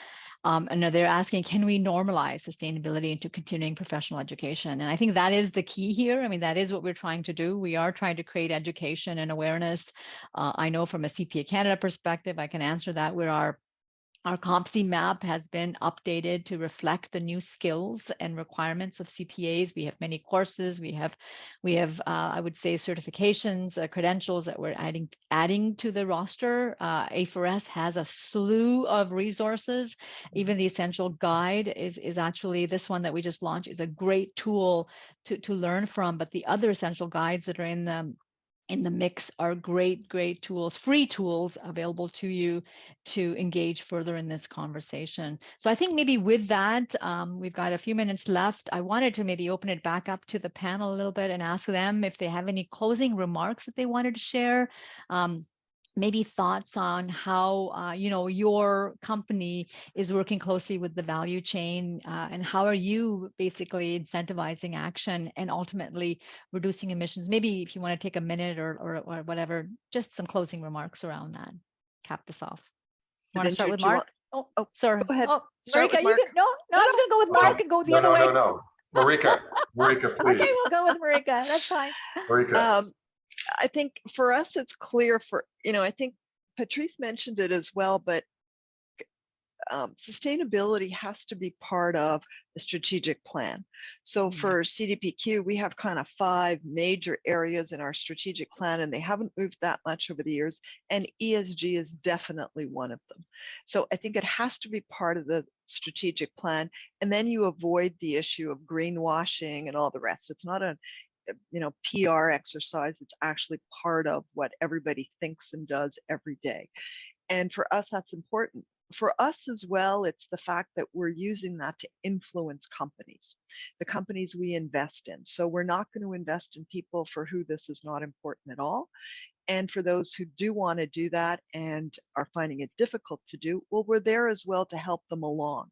And they're asking, can we normalize sustainability into continuing professional education? And I think that is the key here. I mean, that is what we're trying to do. We are trying to create education and awareness. I know from a CPA Canada perspective, I can answer that. Our CompC map has been updated to reflect the new skills and requirements of CPAs. We have many courses. We have, I would say, certifications, credentials that we're adding to the roster. A4S has a slew of resources. Even the Essential Guide is actually, this one that we just launched is a great tool to learn from. But the other essential guides that are in the mix are great tools, free tools available to you to engage further in this conversation. So I think maybe with that, we've got a few minutes left. I wanted to maybe open it back up to the panel a little bit and ask them if they have any closing remarks that they wanted to share. Maybe thoughts on how your company is working closely with the value chain, and how are you basically incentivizing action and ultimately reducing emissions. Maybe if you want to take a minute or whatever, just some closing remarks around that. Cap this off. Want to start with Mark? Oh, sorry. go ahead. Oh, Start Marika, with Mark. you can. No, I'm just gonna go with Mark and go the other way. No. Marika, please. Okay, we'll go with Marika. That's fine. Marika. I think for us, it's clear I think Patrice mentioned it as well, but sustainability has to be part of the strategic plan. So for CDPQ, we have kind of 5 major areas in our strategic plan, and they haven't moved that much over the years. And ESG is definitely one of them. So I think it has to be part of the strategic plan. And then you avoid the issue of greenwashing and all the rest. It's not a PR exercise. It's actually part of what everybody thinks and does every day. And for us, that's important. For us as well, it's the fact that we're using that to influence companies, the companies we invest in. So we're not going to invest in people for who this is not important at all. And for those who do want to do that and are finding it difficult to do, well, we're there as well to help them along,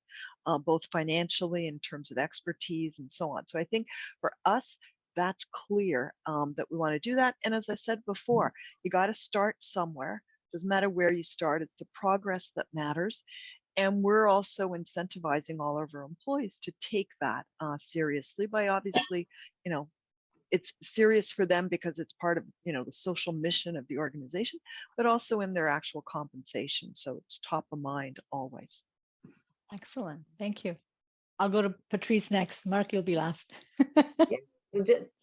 both financially in terms of expertise and so on. So I think for us, that's clear that we want to do that. And as I said before, you got to start somewhere. Doesn't matter where you start, it's the progress that matters. And we're also incentivizing all of our employees to take that seriously by obviously, it's serious for them because it's part of, the social mission of the organization, but also in their actual compensation. So it's top of mind always. Excellent. Thank you. I'll go to Patrice next. Mark, you'll be last.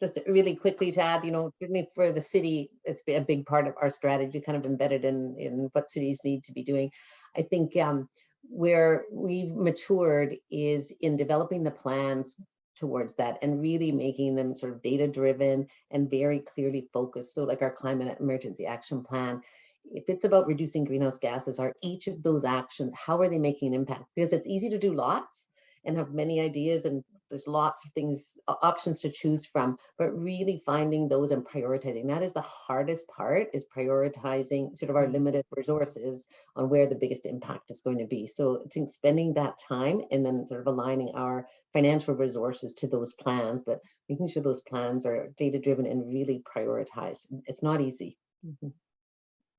Just really quickly to add, certainly for the city, it's a big part of our strategy, kind of embedded in what cities need to be doing. I think where we've matured is in developing the plans towards that and really making them sort of data-driven and very clearly focused. So like our climate emergency action plan, if it's about reducing greenhouse gases, are each of those actions, how are they making an impact? Because it's easy to do lots and have many ideas, and there's lots of things, options to choose from, but really finding those and prioritizing. That is the hardest part, is prioritizing sort of our limited resources on where the biggest impact is going to be. So I think spending that time and then sort of aligning our financial resources to those plans, but making sure those plans are data-driven and really prioritized. It's not easy.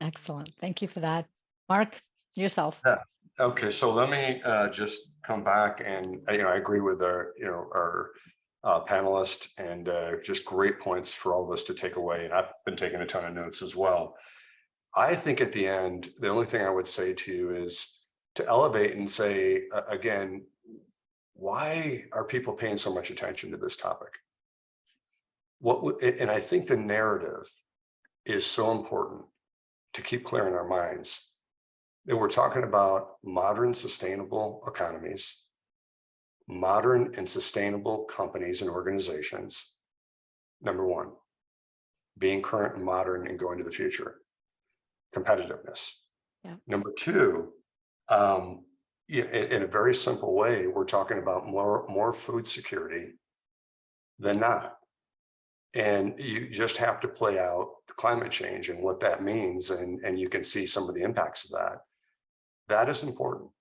Excellent. Thank you for that. Mark, yourself. Yeah. Okay, so let me just come back and I agree with our panelists, and just great points for all of us to take away. And I've been taking a ton of notes as well. I think at the end, the only thing I would say to you is to elevate and say again, why are people paying so much attention to this topic? And I think the narrative is so important to keep clear in our minds that we're talking about modern sustainable economies, modern and sustainable companies and organizations. Number one, being current and modern and going to the future, competitiveness. Yeah. Number two, in a very simple way, we're talking about more food security than not. And you just have to play out the climate change and what that means. And you can see some of the impacts of that. That is important.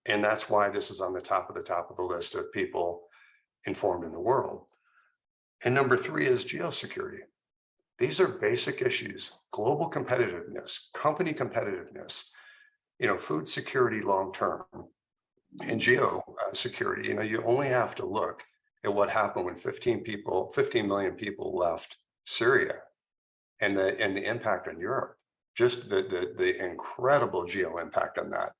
And that's why this is on the top of the list of people informed in the world. And number three is geosecurity. These are basic issues: global competitiveness, company competitiveness, food security long-term, and geosecurity. You only have to look at what happened when 15 million people left Syria and the impact on Europe. Just the incredible geo impact on that.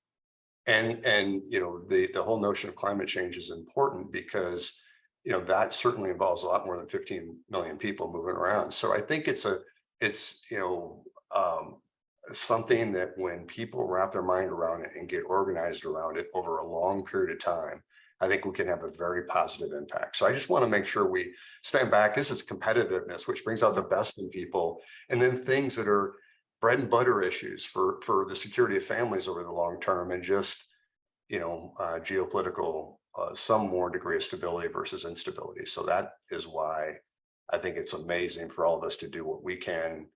And the whole notion of climate change is important because that certainly involves a lot more than 15 million people moving around. So I think it's something that when people wrap their mind around it and get organized around it over a long period of time, I think we can have a very positive impact. So I just want to make sure we stand back. This is competitiveness, which brings out the best in people, and then things that are bread and butter issues for the security of families over the long term, and just geopolitical, some more degree of stability versus instability. So that is why I think it's amazing for all of us to do what we can.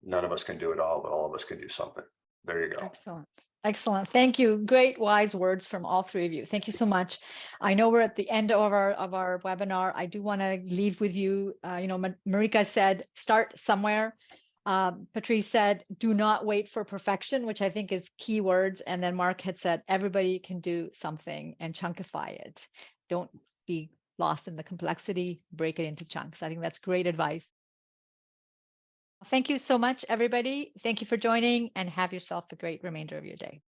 None of us can do it all, but all of us can do something. There you go. Excellent. Excellent. Thank you. Great wise words from all three of you. Thank you so much. I know we're at the end of our webinar. I do want to leave with you. Marika said, start somewhere. Patrice said, do not wait for perfection, which I think is key words. And then Mark had said, everybody can do something and chunkify it. Don't be lost in the complexity, break it into chunks. I think that's great advice. Thank you so much, everybody. Thank you for joining, and have yourself a great remainder of your day.